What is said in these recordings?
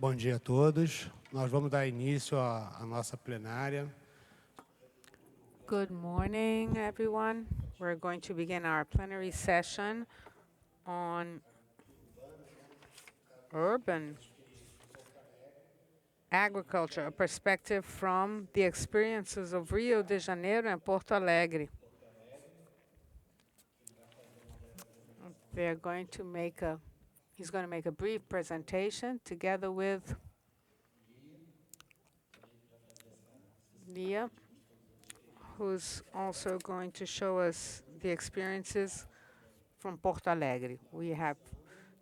Bom dia a todos. Nós vamos dar início à nossa plenária. Good morning, everyone. We're going to begin our plenary session on urban agriculture, a perspective from the experiences of Rio de Janeiro and Porto Alegre. He's going to make a brief presentation together with Lia, who's also going to show us the experiences from Porto Alegre. We have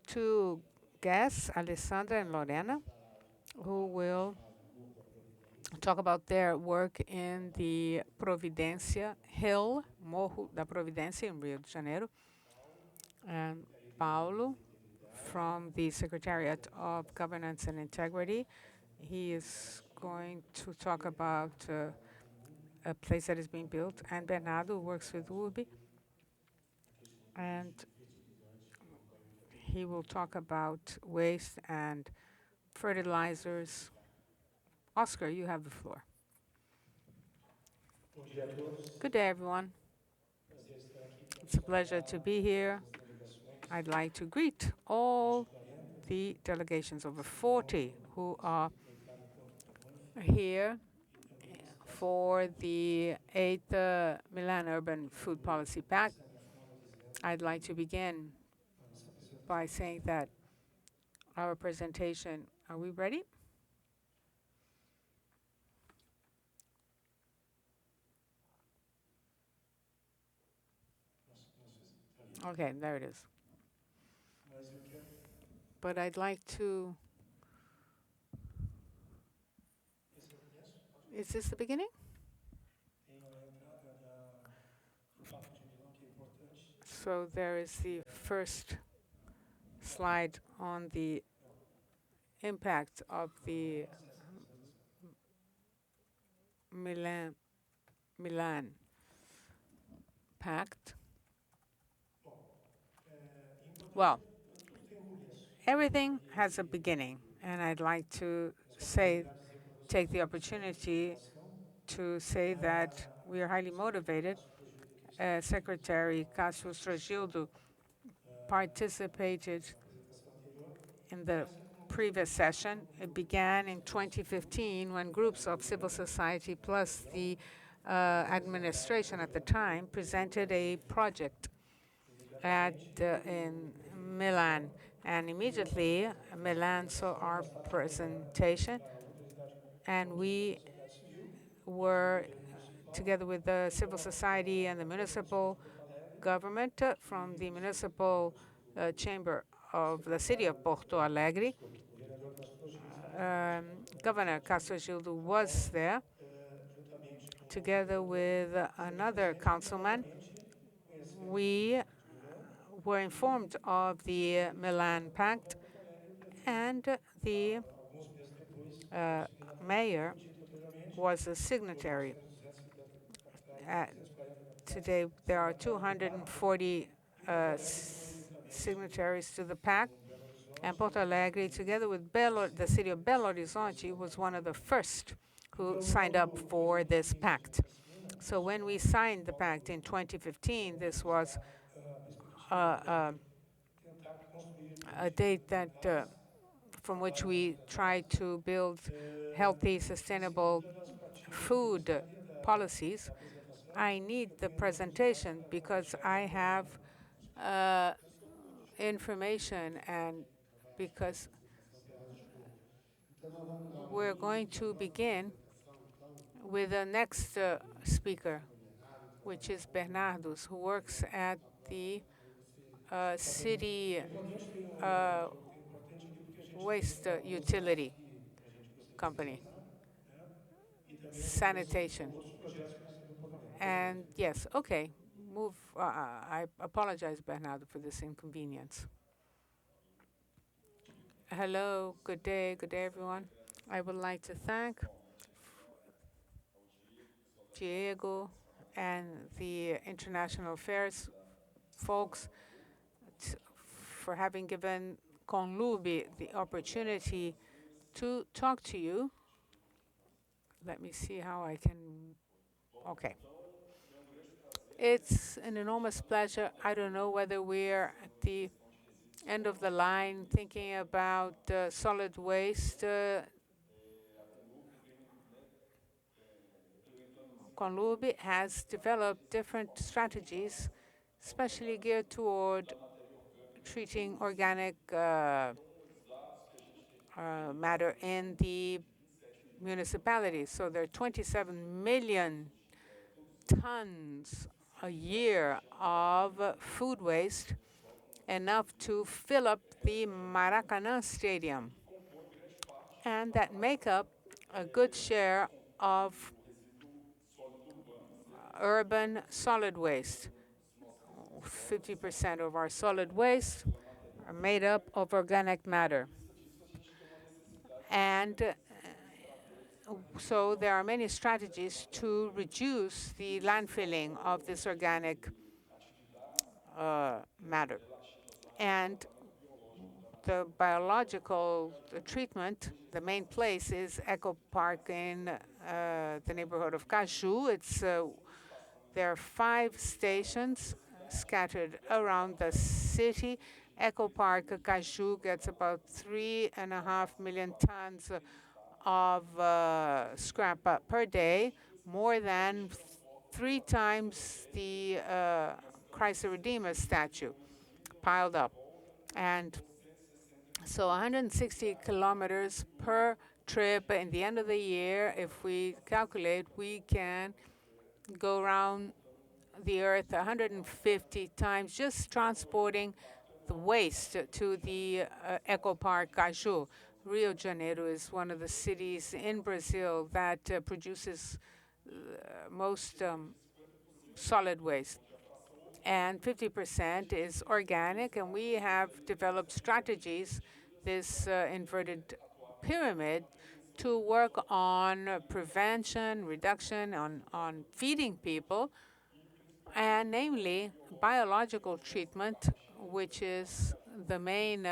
two guests, Alessandra and Lorena, who will talk about their work in the Providência Hill, Morro da Providência in Rio de Janeiro. And Paulo from the Secretariat of Governance and Integrity. He is going to talk about a place that is being built. And Bernardo works with URB. And he will talk about waste and fertilizers. Oscar, you have the floor. Good day, everyone. It's a pleasure to be here. I'd like to greet all the delegations, over 40, who are here for the 8th Milan Urban Food Policy Pact. I'd like to begin by saying that our presentation, are we ready? Okay, there it is. But I'd like to, is this the beginning? So there is the first slide on the impact of the Milan Pact. Well, everything has a beginning, and I'd like to take the opportunity to say that we are highly motivated. Secretary Cássio Stragildo participated in the previous session. It began in 2015 when groups of civil society plus the administration at the time presented a project in Milan. And immediately, Milan saw our presentation, and we were, together with the civil society and the municipal government, from the municipal chamber of the city of Porto Alegre. Governor Castro Gildo was there, together with another councilman. We were informed of the Milan Pact, and the mayor was a signatory. Today, there are 240 signatories to the pact, and Porto Alegre, together with the city of Belo Horizonte, was one of the first who signed up for this pact. So when we signed the pact in 2015, this was a date that from which we tried to build healthy, sustainable food policies. I need the presentation because I have information, and because we're going to begin with the next speaker, which is Bernardo, who works at the city waste utility company, sanitation. And yes, okay, move. I apologize, Bernardo, for this inconvenience. Hello, good day, everyone. I would like to thank Diego and the International Affairs folks for having given Conlubi the opportunity to talk to you. Let me see how I can. Okay. It's an enormous pleasure. I don't know whether we're at the end of the line thinking about solid waste. Conlubi has developed different strategies, especially geared toward treating organic matter in the municipalities. So there are 27 million tons a year of food waste, enough to fill up the Maracanã Stadium, and that make up a good share of urban solid waste. 50% of our solid waste are made up of organic matter. And so there are many strategies to reduce the landfilling of this organic matter. And the biological treatment, the main place is Eco Park in the neighborhood of Caju. There are 5 stations scattered around the city. Eco Park Caju gets about 3.5 million tons of scrap per day, more than 3 times the Christ the Redeemer statue piled up. And so 160 kilometers per trip. In the end of the year, if we calculate, we can go around the earth 150 times just transporting the waste to the Eco Park Caju. Rio de Janeiro is one of the cities in Brazil that produces most solid waste, and 50% is organic. And we have developed strategies, this inverted pyramid, to work on prevention, reduction, on feeding people, and namely biological treatment, which is the main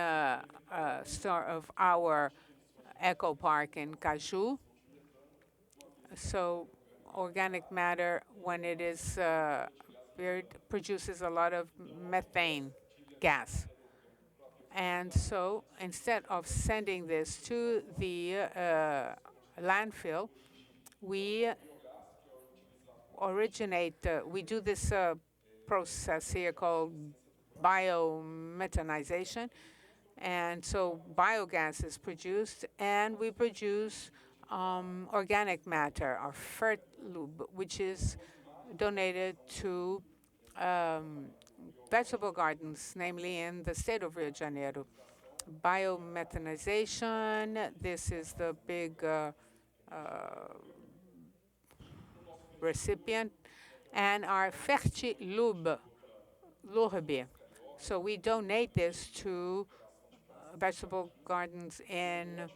star of our eco park in Caju. So organic matter, when it is buried, produces a lot of methane gas. And so instead of sending this to the landfill, we we do this process here called biomethanization. And so biogas is produced, and we produce organic matter, or lube, which is donated to vegetable gardens, namely in the state of Rio de Janeiro. Biomethanization, this is the big recipient, and our Ferti Lurbe. So we donate this to vegetable gardens in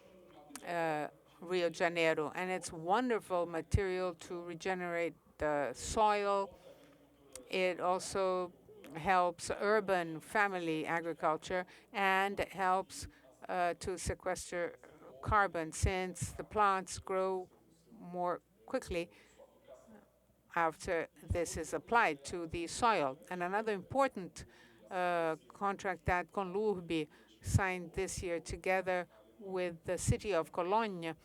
Rio de Janeiro, and it's wonderful material to regenerate the soil. It also helps urban family agriculture, and helps to sequester carbon, since the plants grow more quickly after this is applied to the soil. And another important contract that Conlurbi signed this year together with the city of Cologne,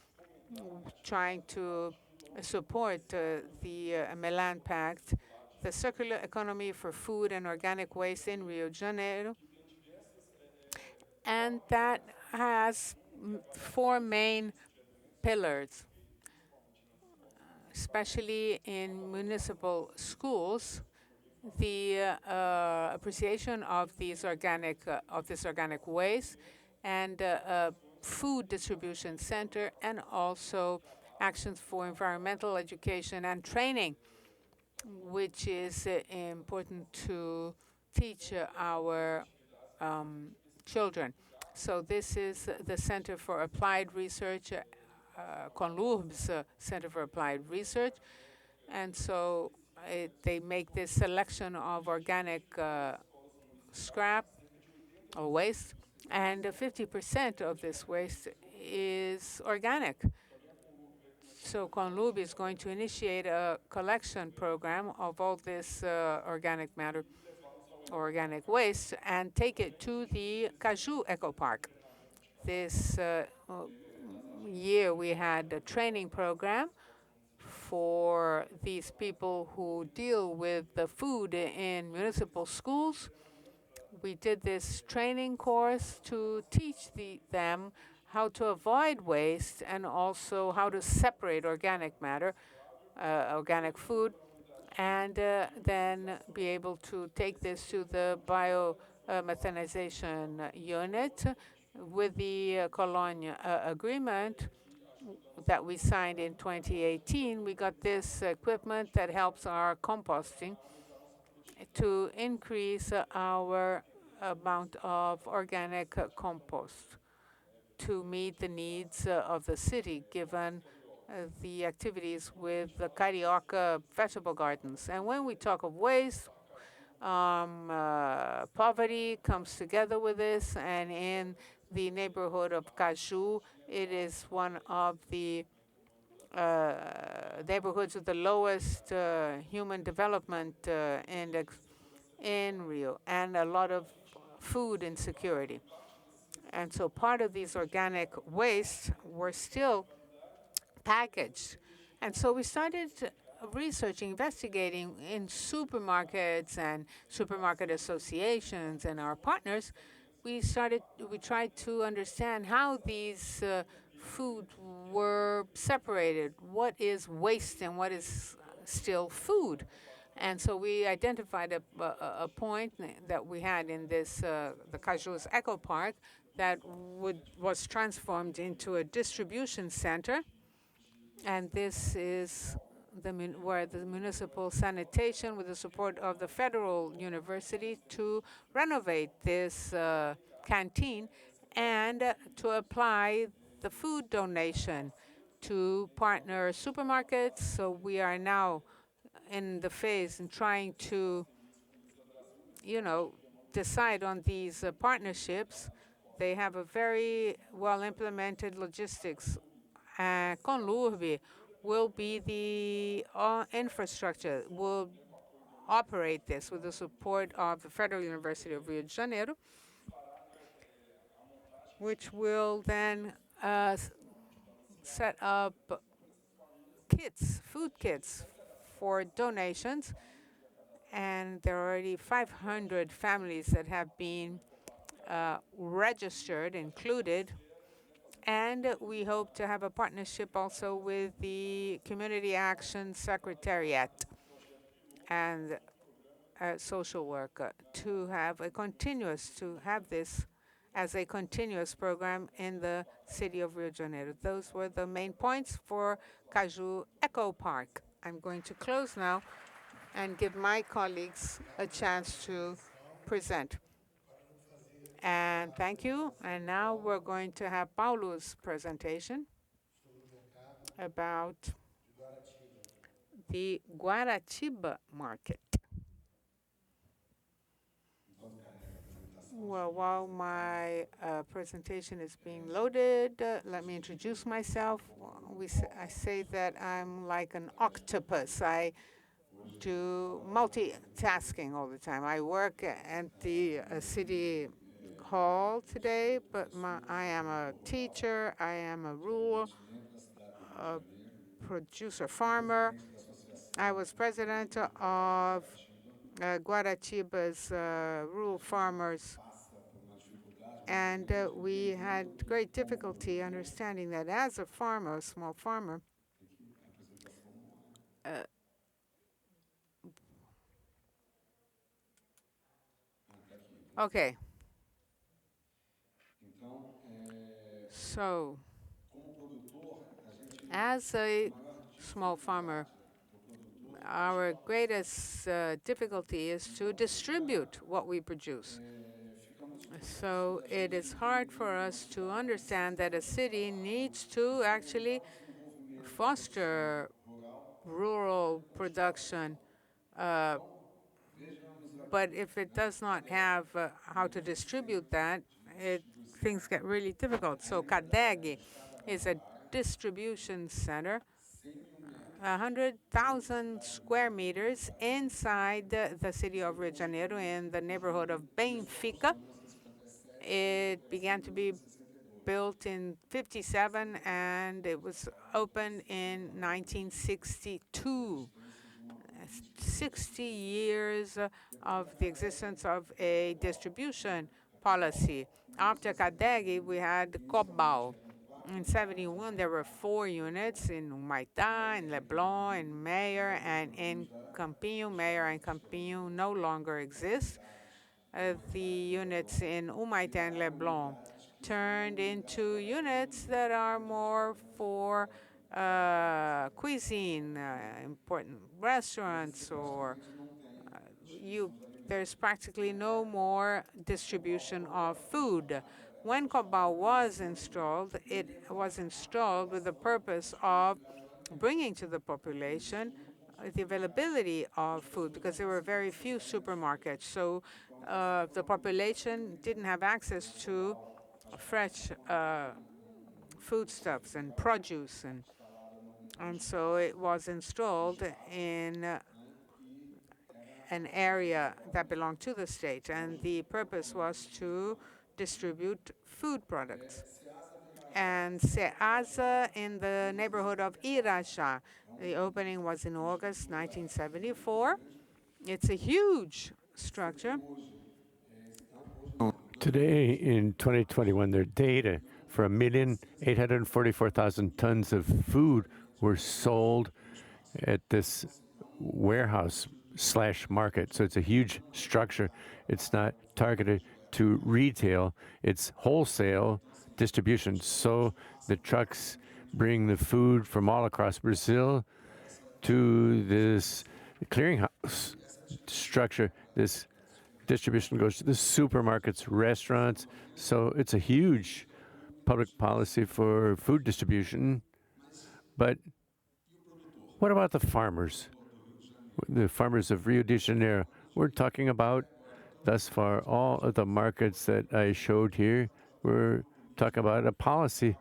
trying to support the Milan Pact, the circular economy for food and organic waste in Rio de Janeiro. And that has 4 main pillars, especially in municipal schools. The appreciation of these this organic waste, and a food distribution center, and also actions for environmental education and training, which is important to teach our children. So this is the Center for Applied Research, Conlurb's Center for Applied Research. And so they make this selection of organic scrap or waste, and 50% of this waste is organic. So Conlub is going to initiate a collection program of all this organic matter, organic waste, and take it to the Caju Eco Park. This year we had a training program for these people who deal with the food in municipal schools. We did this training course to teach them how to avoid waste and also how to separate organic matter, organic food, and then be able to take this to the biomethanization unit. With the Cologne agreement that we signed in 2018, we got this equipment that helps our composting to increase our amount of organic compost to meet the needs of the city, given the activities with the Carioca vegetable gardens. And when we talk of waste, poverty comes together with this, and in the neighborhood of Caju, it is one of the neighborhoods with the lowest human development index in Rio, and a lot of food insecurity. And so part of these organic wastes were still packaged. And so we started researching, investigating in supermarkets and supermarket associations and our partners. We tried to understand how these food were separated. What is waste and what is still food? And so we identified a point that we had in this, the Cajus Eco Park, that was transformed into a distribution center. And this is where the municipal sanitation, with the support of the federal university, to renovate this canteen and to apply the food donation to partner supermarkets. So we are now in the phase in trying to, decide on these partnerships. They have a very well implemented logistics. Conlurb will be the infrastructure, will operate this with the support of the Federal University of Rio de Janeiro, which will then set up kits, food kits for donations. And there are already 500 families that have been registered, included. And we hope to have a partnership also with the Community Action Secretariat and social work to have this as a continuous program in the city of Rio de Janeiro. Those were the main points for Caju Eco Park. I'm going to close now and give my colleagues a chance to present. And thank you. And now we're going to have Paulo's presentation about the Guaratiba market. Well, while my presentation is being loaded, let me introduce myself. I say that I'm like an octopus. I do multitasking all the time. I work at the city hall today, but I am a teacher, I am a rural producer farmer. I was president of Guaratiba's rural farmers, and we had great difficulty understanding that as a farmer, a small farmer, okay. So, as a small farmer, our greatest difficulty is to distribute what we produce. So it is hard for us to understand that a city needs to actually foster rural production, but if it does not have how to distribute that, it's things get really difficult. So CADEG is a distribution center, 100,000 square meters inside the city of Rio de Janeiro in the neighborhood of Benfica. It began to be built in 57 and it was opened in 1962. 60 years of the existence of a distribution policy. After CADEG, we had Cobal. In 71, there were 4 units in Humaitá, in Leblon, in Meyer, and in Campinho. Meyer and Campinho no longer exist. The units in Humaitá and Leblon turned into units that are more for cuisine, important restaurants, or there's practically no more distribution of food. When Cobal was installed, it was installed with the purpose of bringing to the population the availability of food because there were very few supermarkets. So the population didn't have access to fresh foodstuffs and produce. And so it was installed in an area that belonged to the state. And the purpose was to distribute food products. And SEASA in the neighborhood of Irajá. The opening was in August 1974. It's a huge structure. Today, in 2021, their data for 1,844,000 tons of food were sold at this warehouse/market. So it's a huge structure. It's not targeted to retail, it's wholesale distribution. So the trucks bring the food from all across Brazil to this clearinghouse structure. This distribution goes to the supermarkets, restaurants. So it's a huge public policy for food distribution. But what about the farmers? The farmers of Rio de Janeiro. We're talking about, thus far, all of the markets that I showed here. We're talking about a policy,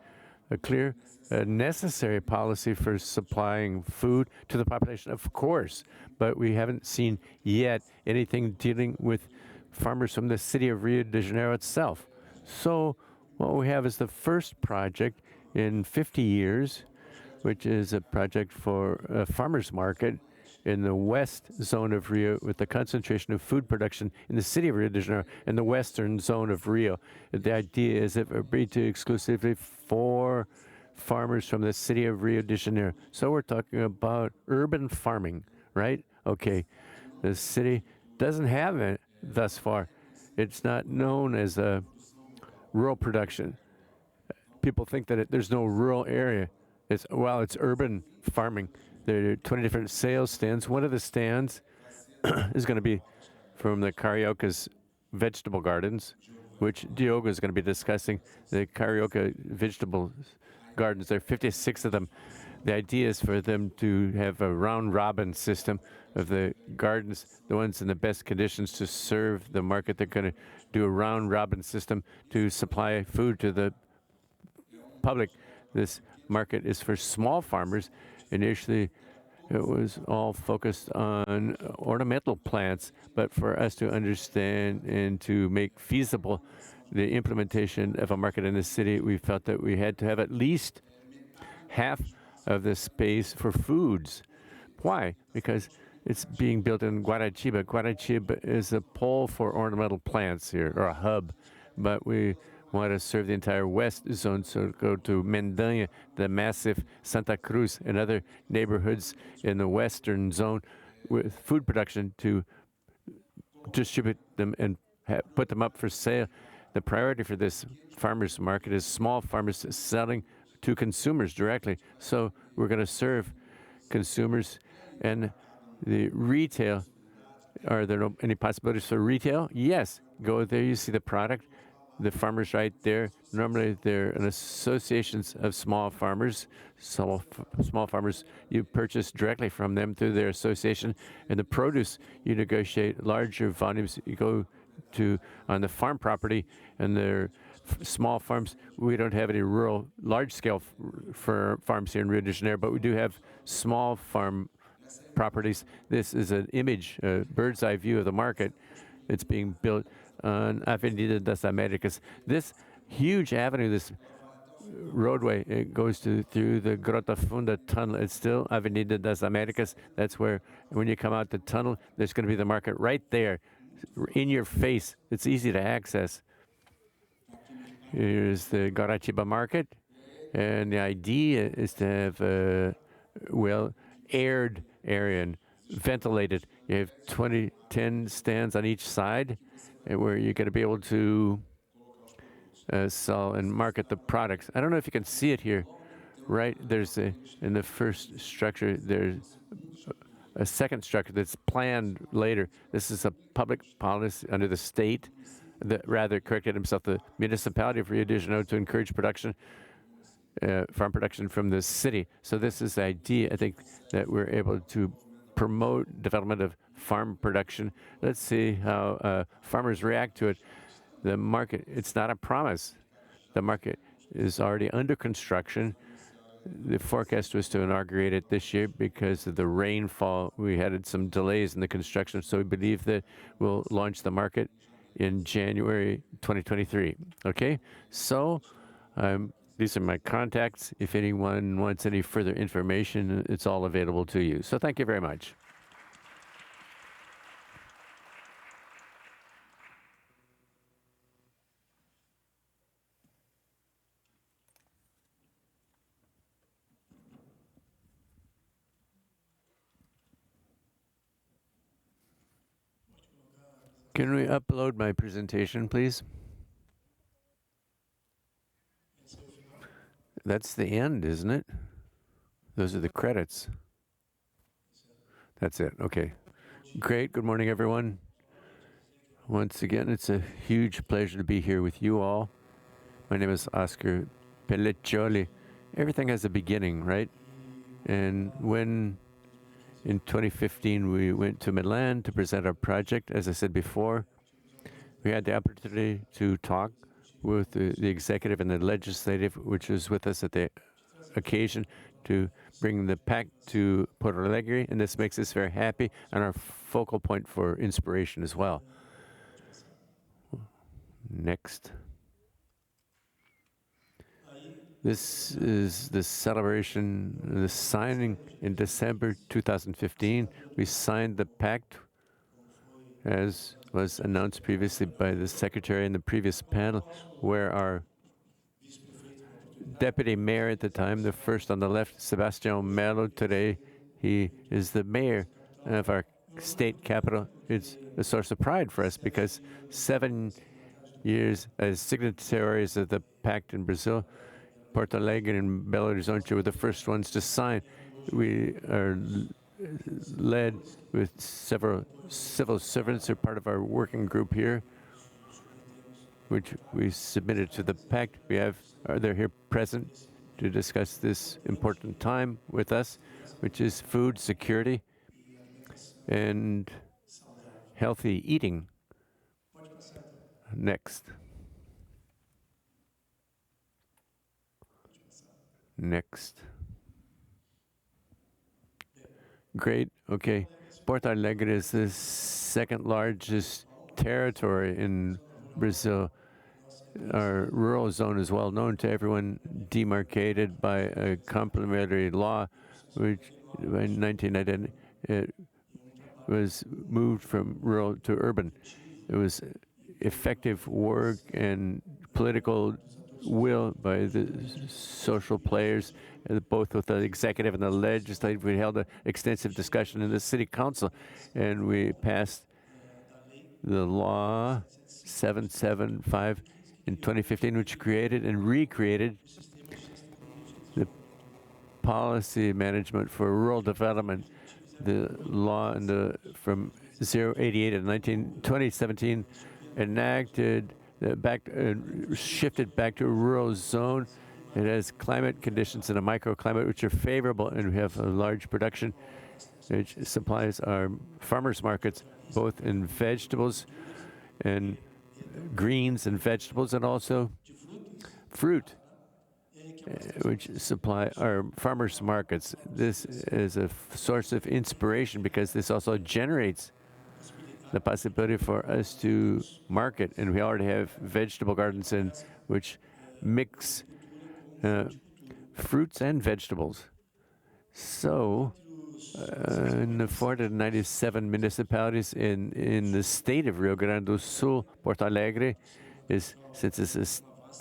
a clear, a necessary policy for supplying food to the population, of course. But we haven't seen yet anything dealing with farmers from the city of Rio de Janeiro itself. So what we have is the first project in 50 years, which is a project for a farmers market in the west zone of Rio with the concentration of food production in the city of Rio de Janeiro in the western zone of Rio. The idea is that it would be to exclusively for farmers from the city of Rio de Janeiro. So we're talking about urban farming, right? Okay, the city doesn't have it thus far. It's not known as a rural production. People think that there's no rural area. It's urban farming. There are 20 different sales stands. One of the stands is going to be from the Carioca's vegetable gardens, which Diogo is going to be discussing. The Carioca vegetable gardens, there are 56 of them. The idea is for them to have a round-robin system of the gardens, the ones in the best conditions to serve the market. They're going to do a round-robin system to supply food to the public. This market is for small farmers. Initially, it was all focused on ornamental plants, but for us to understand and to make feasible the implementation of a market in the city, we felt that we had to have at least half of the space for foods. Why? Because it's being built in Guaraciba. Guaraciba is a pole for ornamental plants here, or a hub, but we want to serve the entire west zone, so go to Mendanha, the massive Santa Cruz, and other neighborhoods in the western zone with food production to distribute them and put them up for sale. The priority for this farmers market is small farmers selling to consumers directly. So we're going to serve consumers and the retail. Are there any possibilities for retail? Yes. Go there, you see the product. The farmers right there, normally they're in associations of small farmers. Small farmers, you purchase directly from them through their association. And the produce, you negotiate larger volumes. You go to on the farm property, and their small farms. We don't have any rural, large-scale farms here in Rio de Janeiro, but we do have small farm properties. This is an image, a bird's eye view of the market. It's being built on Avenida das Américas. This huge avenue, this roadway, it goes through the Grota Funda tunnel. It's still Avenida das Américas. That's where, when you come out the tunnel, there's going to be the market right there, in your face. It's easy to access. Here's the Guarachiba market, and the idea is to have a well-aired area and ventilated. You have 10 stands on each side, where you're going to be able to sell and market the products. I don't know if you can see it here, right? There's in the first structure, there's a second structure that's planned later. This is a public policy under the state, rather corrected himself, the municipality of Rio de Janeiro, to encourage production, farm production from the city. So this is the idea, I think, that we're able to promote development of farm production. Let's see how farmers react to it. The market, it's not a promise. The market is already under construction. The forecast was to inaugurate it this year because of the rainfall. We had some delays in the construction, so we believe that we'll launch the market in January 2023. Okay, so these are my contacts. If anyone wants any further information, it's all available to you. So thank you very much. Can we upload my presentation, please? That's the end, isn't it? Those are the credits. That's it. Okay. Great. Good morning, everyone. Once again, it's a huge pleasure to be here with you all. My name is Oscar Pelleccioli. Everything has a beginning, right? And when in 2015, we went to Milan to present our project. As I said before, we had the opportunity to talk with the executive and the legislative, which was with us at the occasion, to bring the pact to Porto Alegre, and this makes us very happy and our focal point for inspiration as well. Next. This is the celebration, the signing in December 2015. We signed the pact, as was announced previously by the secretary in the previous panel, where our deputy mayor at the time, the first on the left, Sebastião Melo, today he is the mayor of our state capital. It's a source of pride for us because 7 years as signatories of the pact in Brazil, Porto Alegre and Belo Horizonte were the first ones to sign. We are led with several civil servants who are part of our working group here, which we submitted to the pact. They're here present to discuss this important time with us, which is food security and healthy eating. Next. Next. Great. Okay. Porto Alegre is the second largest territory in Brazil. Our rural zone is well known to everyone, demarcated by a complementary law, which in 1990 it was moved from rural to urban. It was effective work and political will by the social players, both with the executive and the legislative. We held an extensive discussion in the city council, and we passed the law 775 in 2015, which created and recreated the policy management for rural development. The law from 088 in 2017 enacted shifted back to a rural zone. It has climate conditions and a microclimate which are favorable, and we have a large production which supplies our farmers markets, both in vegetables and greens and vegetables, and also fruit, which supply our farmers markets. This is a source of inspiration because this also generates the possibility for us to market, and we already have vegetable gardens in which mix fruits and vegetables. So, in the 497 municipalities in the state of Rio Grande do Sul, Porto Alegre is, since it's a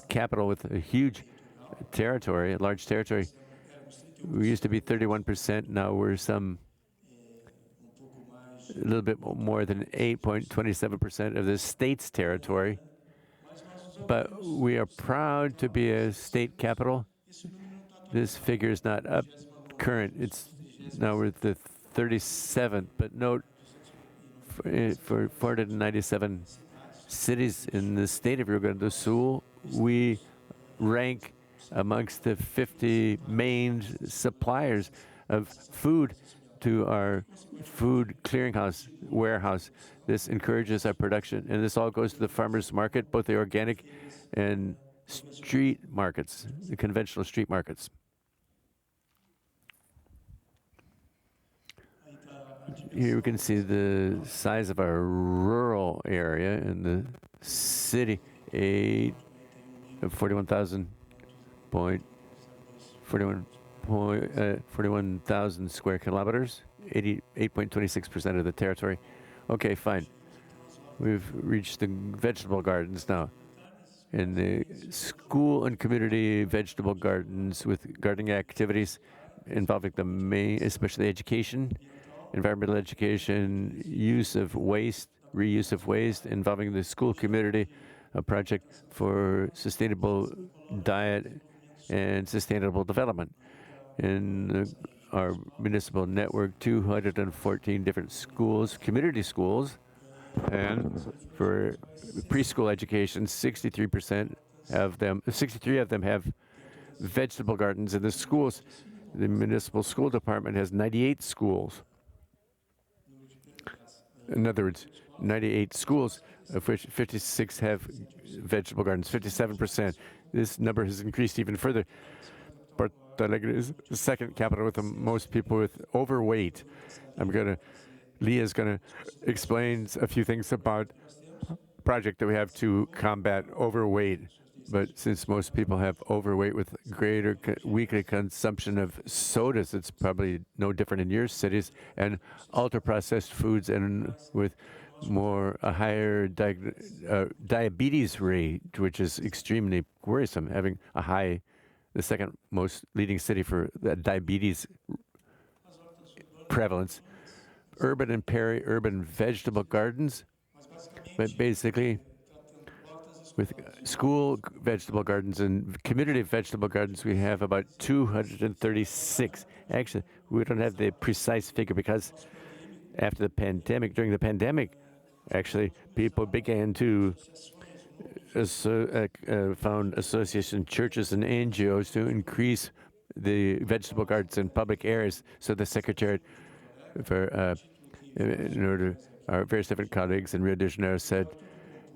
capital with a huge territory, a large territory, we used to be 31%, now we're a little bit more than 8.27% of the state's territory. But we are proud to be a state capital. This figure is not up current. It's now we're at the 37th, but note for 497 cities in the state of Rio Grande do Sul, we rank amongst the 50 main suppliers of food to our food clearinghouse, warehouse. This encourages our production, and this all goes to the farmers market, both the organic and street markets, the conventional street markets. Here we can see the size of our rural area in the city, 41,000 square kilometers, 88.26% of the territory. Okay, fine. We've reached the vegetable gardens now. In the school and community vegetable gardens with gardening activities involving the main, especially education, environmental education, use of waste, reuse of waste, involving the school community, a project for sustainable diet and sustainable development. In our municipal network, 214 different schools, community schools, and for preschool education, 63% of them, 63 of them have vegetable gardens in the schools. The municipal school department has 98 schools. In other words, 98 schools, of which 56 have vegetable gardens, 57%. This number has increased even further. Porto Alegre is the second capital with the most people with overweight. Leah's gonna explain a few things about a project that we have to combat overweight. But since most people have overweight with greater weekly consumption of sodas, it's probably no different in your cities, and ultra-processed foods, and with a higher diabetes rate, which is extremely worrisome, having the second most leading city for diabetes prevalence. Urban and peri-urban vegetable gardens, but basically with school vegetable gardens and community vegetable gardens, we have about 236. Actually, we don't have the precise figure because during the pandemic, actually, people began to found association churches and NGOs to increase the vegetable gardens in public areas. So the Secretariat our various different colleagues in Rio de Janeiro said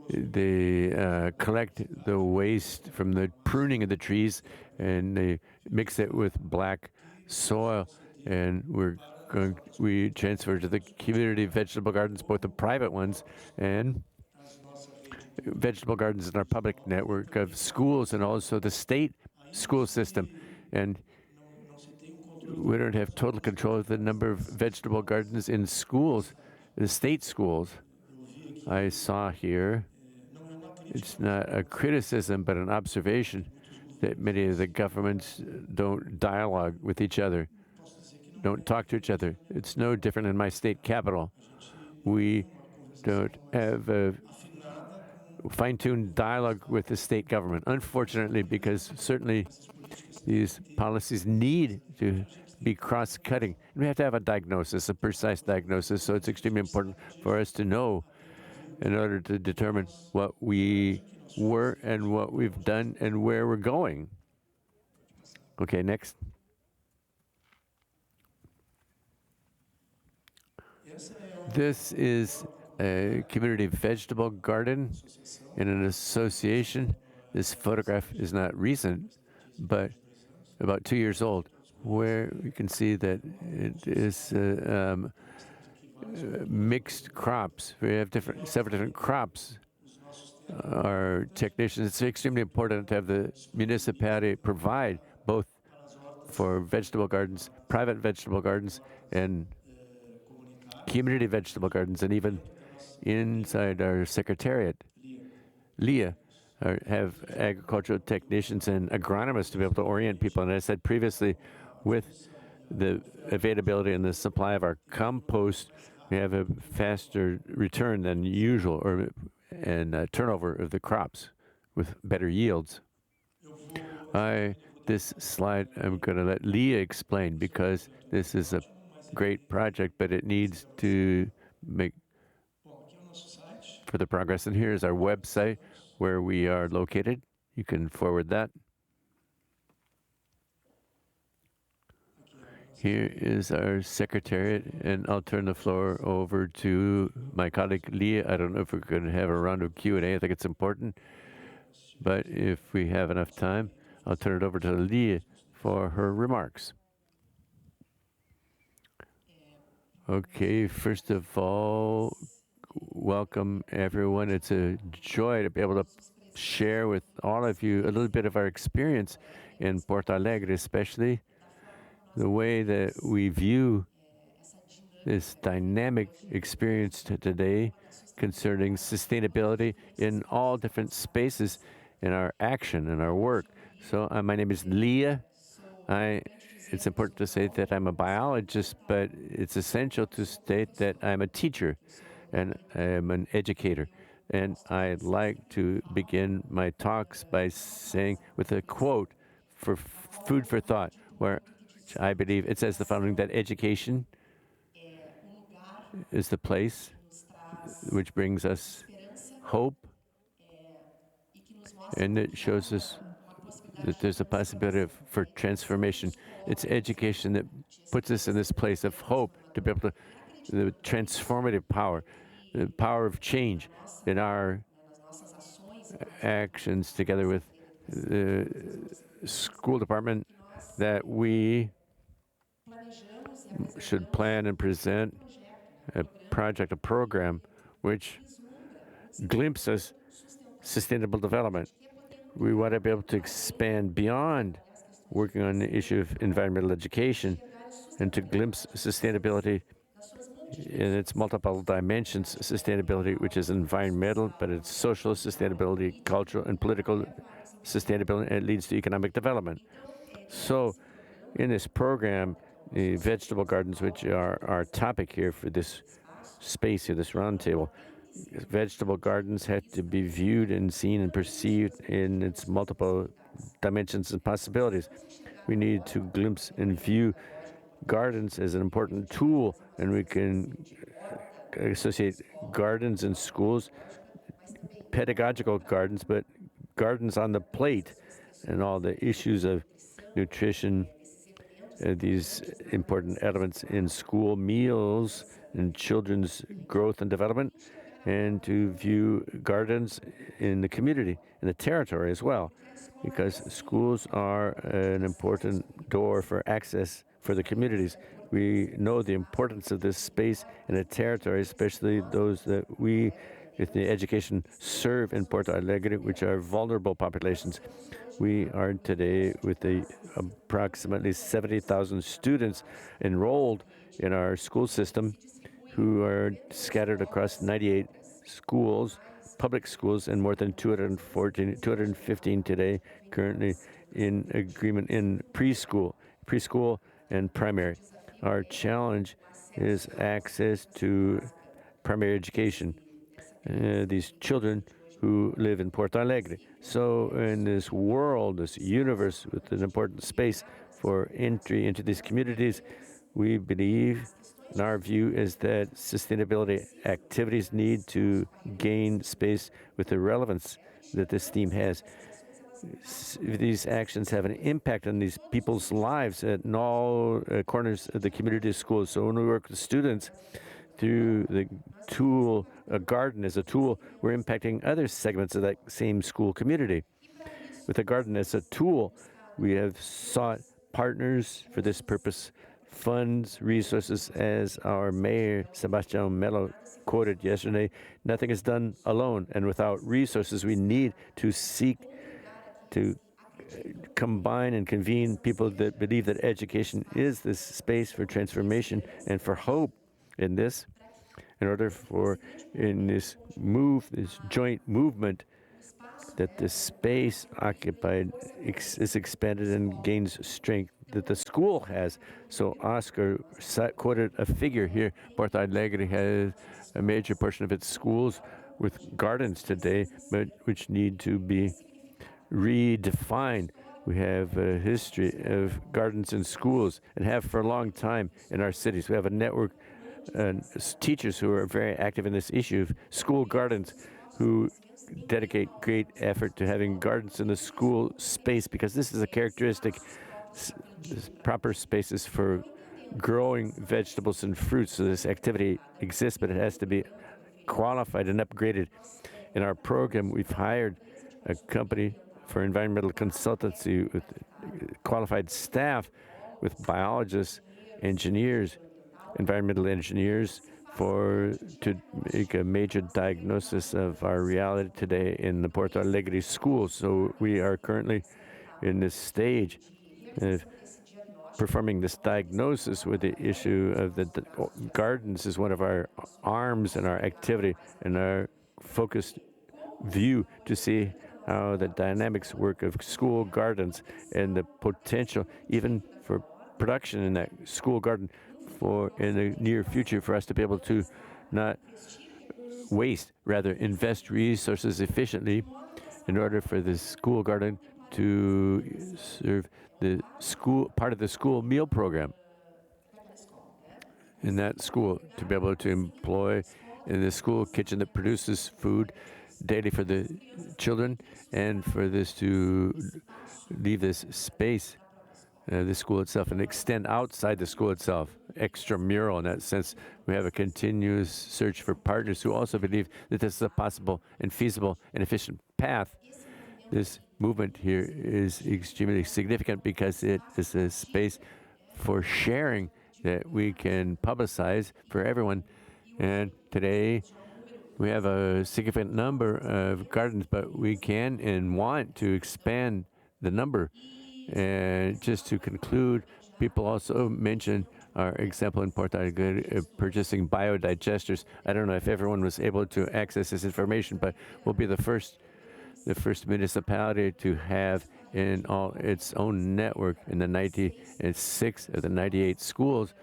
they collect the waste from the pruning of the trees and they mix it with black soil, and we transfer to the community vegetable gardens, both the private ones and vegetable gardens in our public network of schools and also the state school system. And we don't have total control of the number of vegetable gardens in schools, the state schools. I saw here, it's not a criticism, but an observation that many of the governments don't dialogue with each other, don't talk to each other. It's no different in my state capital. We don't have a fine-tuned dialogue with the state government, unfortunately, because certainly these policies need to be cross-cutting. We have to have a diagnosis, a precise diagnosis, so it's extremely important for us to know in order to determine what we were and what we've done and where we're going. Okay, next. This is a community vegetable garden in an association This photograph is not recent, but about 2 years old, where you can see that it is mixed crops. We have several different crops. Our technicians, it's extremely important to have the municipality provide both for vegetable gardens, private vegetable gardens, and community vegetable gardens, and even inside our secretariat, LIA, have agricultural technicians and agronomists to be able to orient people. And as I said previously, with the availability and the supply of our compost, we have a faster return than usual, and turnover of the crops with better yields. This slide I'm going to let Leah explain because this is a great project, but it needs to make further progress. And here's our website where we are located. You can forward that. Here is our secretariat, and I'll turn the floor over to my colleague Leah. I don't know if we're going to have a round of Q&A. I think it's important, but if we have enough time, I'll turn it over to Leah for her remarks. Okay, first of all, welcome everyone. It's a joy to be able to share with all of you a little bit of our experience in Porto Alegre, especially the way that we view this dynamic experience today concerning sustainability in all different spaces in our action and our work. So my name is Leah. It's important to say that I'm a biologist, but it's essential to state that I'm a teacher and I'm an educator. And I'd like to begin my talks by saying with a quote for food for thought, where I believe it says the following, that education is the place which brings us hope, and it shows us that there's a possibility for transformation. It's education that puts us in this place of hope to be able to, the transformative power, the power of change in our actions together with the school department, that we should plan and present a project, a program, which glimpses sustainable development. We want to be able to expand beyond working on the issue of environmental education and to glimpse sustainability in its multiple dimensions, sustainability, which is environmental, but it's social sustainability, cultural and political sustainability, and it leads to economic development. So in this program, the vegetable gardens, which are our topic here for this space here, this roundtable, vegetable gardens have to be viewed and seen and perceived in its multiple dimensions and possibilities. We need to glimpse and view gardens as an important tool, and we can associate gardens in schools, pedagogical gardens, but gardens on the plate, and all the issues of nutrition, these important elements in school meals and children's growth and development, and to view gardens in the community, in the territory as well, because schools are an important door for access for the communities. We know the importance of this space in the territory, especially those that we, with the education, serve in Porto Alegre, which are vulnerable populations. We are today with approximately 70,000 students enrolled in our school system, who are scattered across 98 schools, public schools, and more than 215 today, currently in agreement in preschool and primary. Our challenge is access to primary education. These children who live in Porto Alegre. So in this world, this universe with an important space for entry into these communities, we believe, and our view is that sustainability activities need to gain space with the relevance that this theme has. These actions have an impact on these people's lives in all corners of the community schools. So when we work with students through the tool, a garden as a tool, we're impacting other segments of that same school community. with the garden as a tool. We have sought partners for this purpose, funds, resources, as our mayor, Sebastião Melo, quoted yesterday. Nothing is done alone, and without resources, we need to seek to combine and convene people that believe that education is this space for transformation and for hope in this, in order for, in this this joint movement, that the space occupied is expanded and gains strength that the school has. So Oscar quoted a figure here. Porto Alegre has a major portion of its schools with gardens today, but which need to be redefined. We have a history of gardens in schools and have for a long time in our cities. We have a network and teachers who are very active in this issue of school gardens, who dedicate great effort to having gardens in the school space, because this is a characteristic, proper spaces for growing vegetables and fruits. So this activity exists, but it has to be qualified and upgraded. In our program, we've hired a company for environmental consultancy with qualified staff, with biologists, engineers, environmental engineers, to make a major diagnosis of our reality today in the Porto Alegre schools. So we are currently in this stage of performing this diagnosis with the issue of the gardens is one of our arms in our activity and our focused view to see how the dynamics work of school gardens and the potential even for production in that school garden for in the near future, for us to be able to not waste, rather invest resources efficiently in order for the school garden to serve the school, part of the school meal program in that school, to be able to employ in the school kitchen that produces food daily for the children, and for this to leave this space, the school itself, and extend outside the school itself, extramural in that sense. We have a continuous search for partners who also believe that this is a possible and feasible and efficient path. This movement here is extremely significant because it is a space for sharing that we can publicize for everyone. And today, we have a significant number of gardens, but we can and want to expand the number. And just to conclude, people also mentioned our example in Porto Alegre of purchasing biodigesters. I don't know if everyone was able to access this information, but we'll be the first municipality to have in all its own network in the 96 of the 98 schools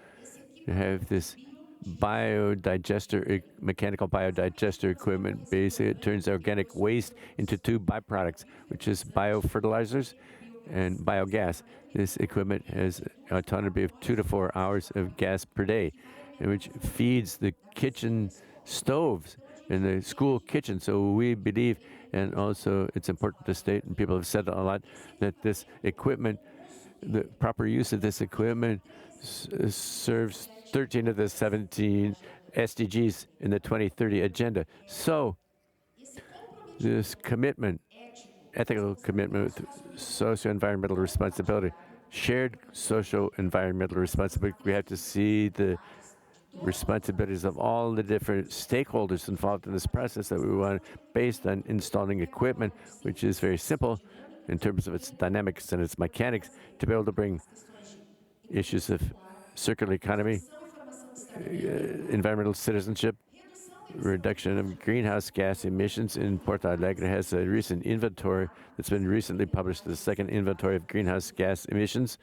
to have this biodigester, mechanical biodigester equipment. Basically, it turns organic waste into two byproducts, which is biofertilizers and biogas. This equipment has autonomy of 2 to 4 hours of gas per day, and which feeds the kitchen stoves in the school kitchen. So we believe, and also it's important to state, and people have said a lot, that this equipment, the proper use of this equipment serves 13 of the 17 SDGs in the 2030 agenda. So this commitment, ethical commitment with socio-environmental responsibility, shared socio-environmental responsibility, we have to see the responsibilities of all the different stakeholders involved in this process that we want, based on installing equipment, which is very simple in terms of its dynamics and its mechanics, to be able to bring issues of circular economy, environmental citizenship, reduction of greenhouse gas emissions. In Porto Alegre has a recent inventory that's been recently published, the second inventory of greenhouse gas emissions.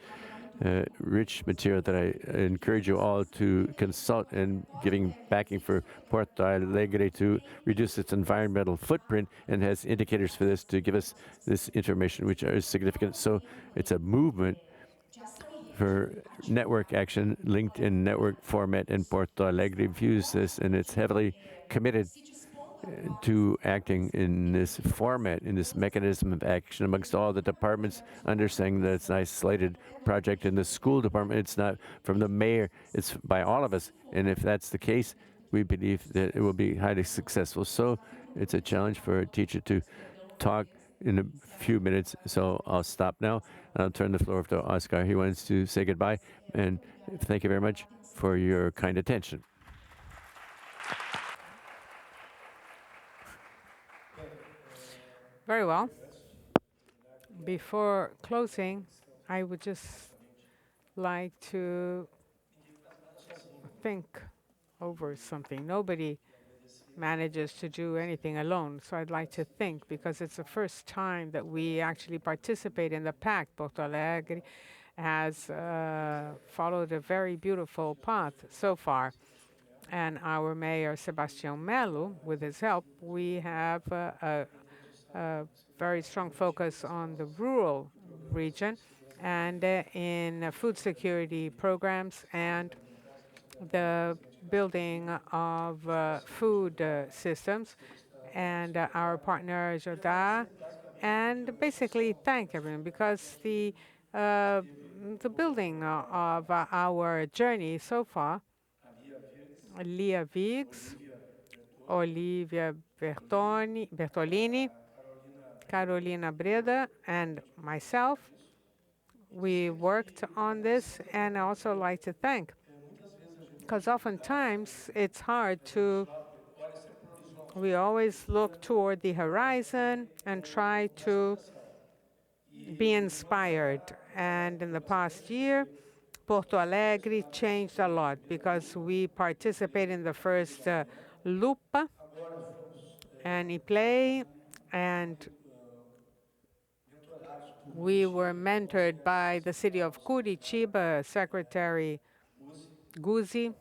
Rich material that I encourage you all to consult, and giving backing for Porto Alegre to reduce its environmental footprint, and has indicators for this to give us this information, which are significant. So it's a movement for network action, linked in network format, and Porto Alegre views this, and it's heavily committed to acting in this format, in this mechanism of action amongst all the departments, understanding that it's an isolated project in the school department. It's not from the mayor, it's by all of us. And if that's the case, we believe that it will be highly successful. So it's a challenge for a teacher to talk in a few minutes, so I'll stop now and I'll turn the floor over to Oscar. He wants to say goodbye and thank you very much for your kind attention. Very well. Before closing, I would just like to think over something. Nobody manages to do anything alone, so I'd like to think, because it's the first time that we actually participate in the pact. Porto Alegre has followed a very beautiful path so far. And our mayor, Sebastião Melo, with his help, we have a very strong focus on the rural region and in food security programs and the building of food systems, and our partner Jodá, and basically thank everyone, because the building of our journey so far, Lia Viggs, Olivia Bertolini, Carolina Breda, and myself, we worked on this. And I also like to thank, because oftentimes it's hard to, we always look toward the horizon and try to be inspired. And in the past year, Porto Alegre changed a lot because we participated in the first Lupa and Iplay, and we were mentored by the city of Curitiba, Secretary Guzzi.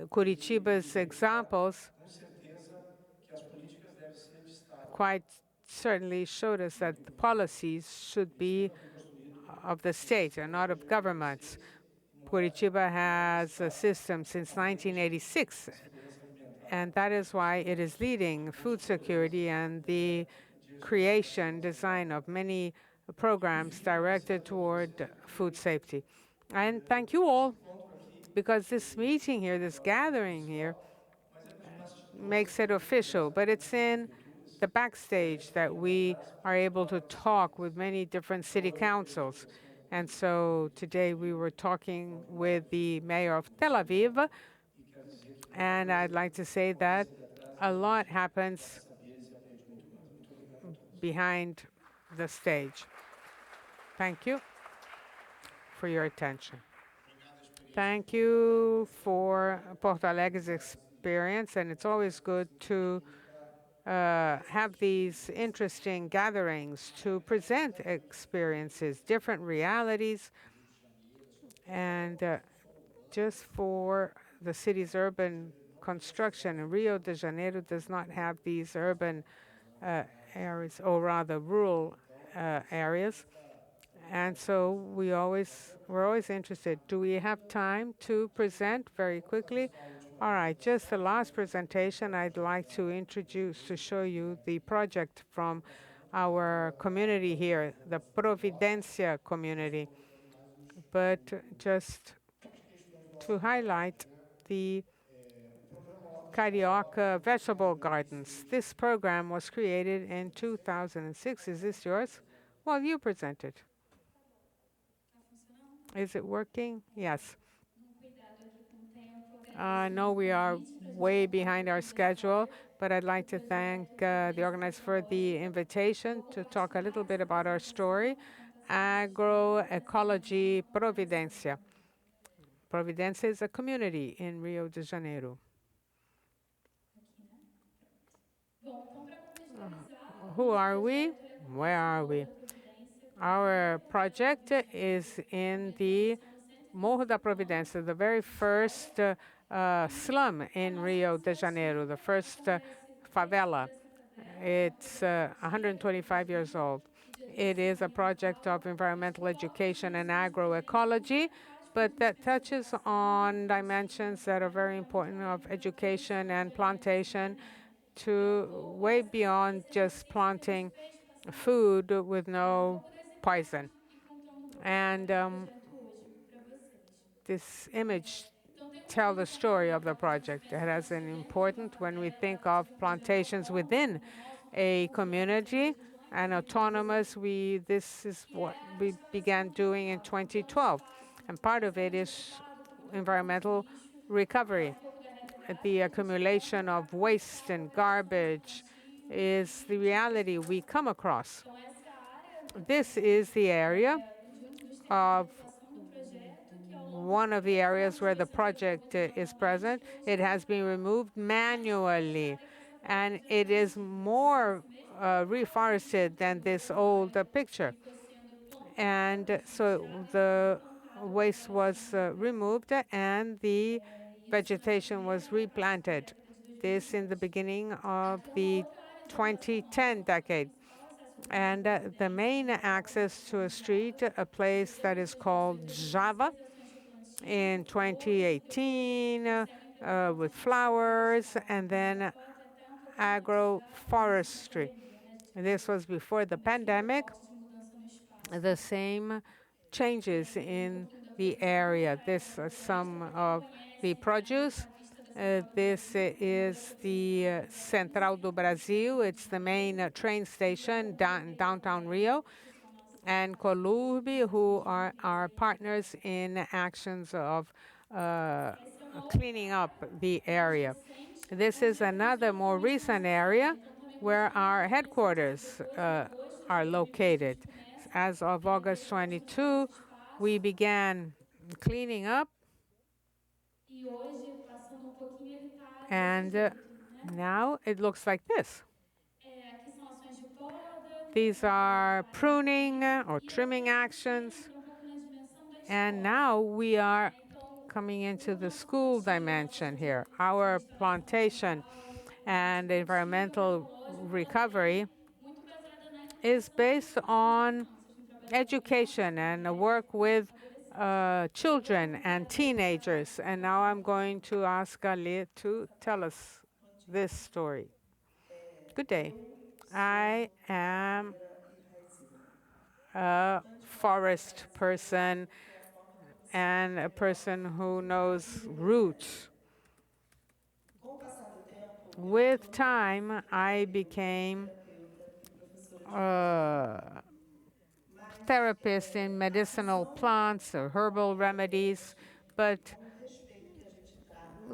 Curitiba's examples quite certainly showed us that the policies should be of the state and not of governments. Curitiba has a system since 1986, and that is why it is leading food security and the design of many programs directed toward food safety. And thank you all, because this meeting here, this gathering here, makes it official, but it's in the backstage that we are able to talk with many different city councils. And so today we were talking with the mayor of Tel Aviv, and I'd like to say that a lot happens behind the stage. Thank you for your attention. Thank you for Porto Alegre's experience, and it's always good to have these interesting gatherings to present experiences, different realities, and just for the city's urban construction. And Rio de Janeiro does not have these urban areas, or rather rural areas. And so we're always interested. Do we have time to present very quickly? All right, just the last presentation, I'd like to introduce, to show you the project from our community here, the Providencia community. But just to highlight the Carioca vegetable gardens. This program was created in 2006. Is this yours? Well, you present it. Is it working? Yes. I know we are way behind our schedule, but I'd like to thank the organizer for the invitation to talk a little bit about our story, Agroecology Providencia. Providencia is a community in Rio de Janeiro. Who are we? Where are we? Our project is in the Morro da Providência, the very first slum in Rio de Janeiro, the first favela. It's 125 years old. It is a project of environmental education and agroecology, but that touches on dimensions that are very important of education and plantation, to way beyond just planting food with no poison. And this image tell the story of the project. It has an important when we think of plantations within a community and autonomous. This is what we began doing in 2012, and part of it is environmental recovery. The accumulation of waste and garbage is the reality we come across. This is the area of one of the areas where the project is present. It has been removed manually, and it is more reforested than this old picture. And so the waste was removed and the vegetation was replanted. This in the beginning of the 2010 decade. And the main access to a street, a place that is called Java, in 2018 with flowers and then agroforestry. This was before the pandemic. The same changes in the area. This some of the produce. This is the Central do Brasil. It's the main train station in downtown Rio, and Colurbi, who are our partners in actions of cleaning up the area. This is another more recent area where our headquarters are located. As of August 22, we began cleaning up, and now it looks like this. These are pruning or trimming actions. And now we are coming into the school dimension here. Our plantation and environmental recovery is based on education and work with children and teenagers. And now I'm going to ask Ali to tell us this story. Good day. I am a forest person and a person who knows roots. With time, I became a therapist in medicinal plants or herbal remedies, but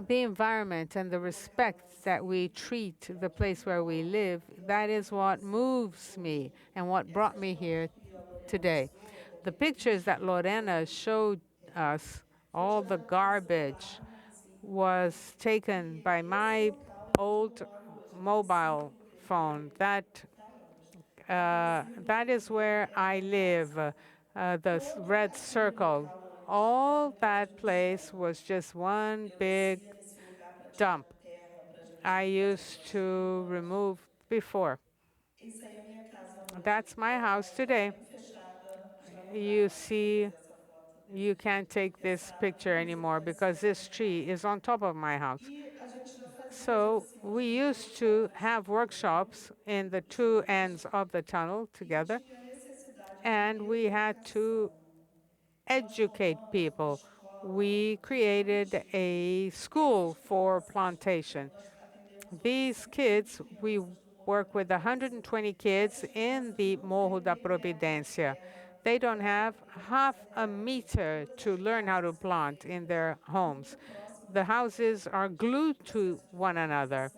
the environment and the respect that we treat the place where we live, that is what moves me and what brought me here today. The pictures that Lorena showed us, all the garbage, was taken by my old mobile phone. That is where I live, the red circle. All that place was just one big dump I used to remove before. That's my house today. You see, you can't take this picture anymore because this tree is on top of my house. So we used to have workshops in the two ends of the tunnel together, and we had to educate people. We created a school for plantation. These kids, we work with 120 kids in the Morro da Providência. They don't have half a meter to learn how to plant in their homes. The houses are glued to one another.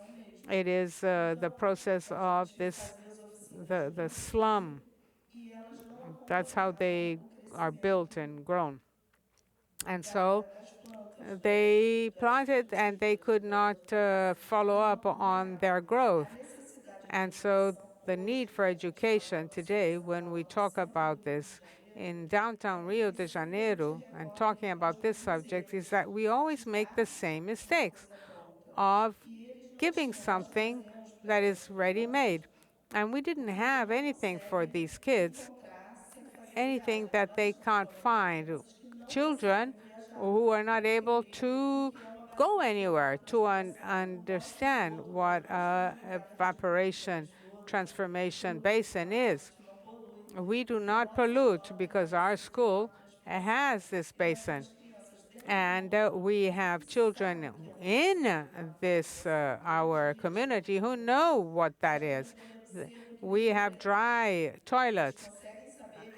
It is the process of the slum. That's how they are built and grown. And so they planted and they could not follow up on their growth. And so the need for education today, when we talk about this in downtown Rio de Janeiro and talking about this subject, is that we always make the same mistakes of giving something that is ready-made. And we didn't have anything for these kids, anything that they can't find. Children who are not able to go anywhere to understand what evaporation transformation basin is. We do not pollute because our school has this basin. And we have children in this our community who know what that is. We have dry toilets,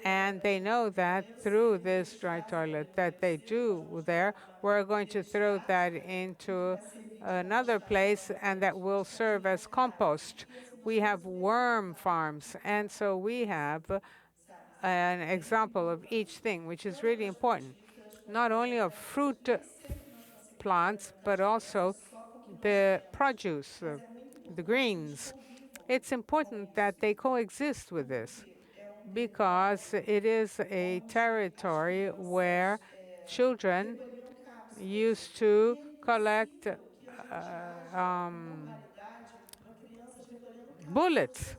and they know that through this dry toilet that they do there, we're going to throw that into another place and that will serve as compost. We have worm farms, and so we have an example of each thing, which is really important, not only of fruit plants, but also the produce, the greens. It's important that they coexist with this because it is a territory where children used to collect bullets.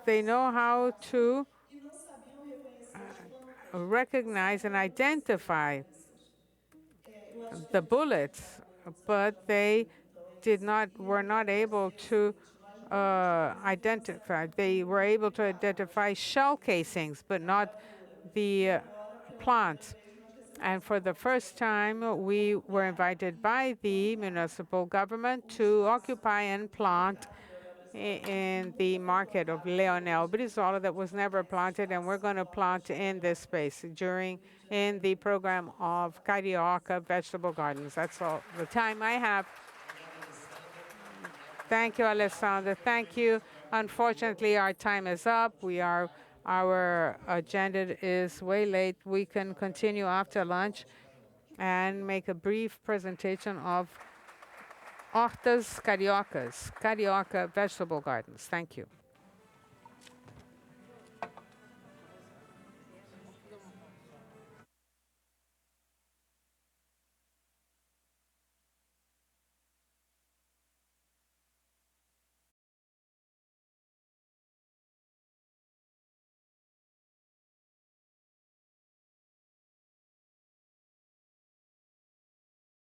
They know how to recognize and identify the bullets, but they were not able to identify. They were able to identify shell casings, but not the plants. And for the first time, we were invited by the municipal government to occupy and plant in the market of Leonel Brizola that was never planted, and we're going to plant in this space in the program of Carioca Vegetable Gardens. That's all the time I have. Thank you, Alessandra. Thank you. Unfortunately, our time is up. Our agenda is way late. We can continue after lunch and make a brief presentation of Hortas Cariocas, Carioca Vegetable Gardens. Thank you.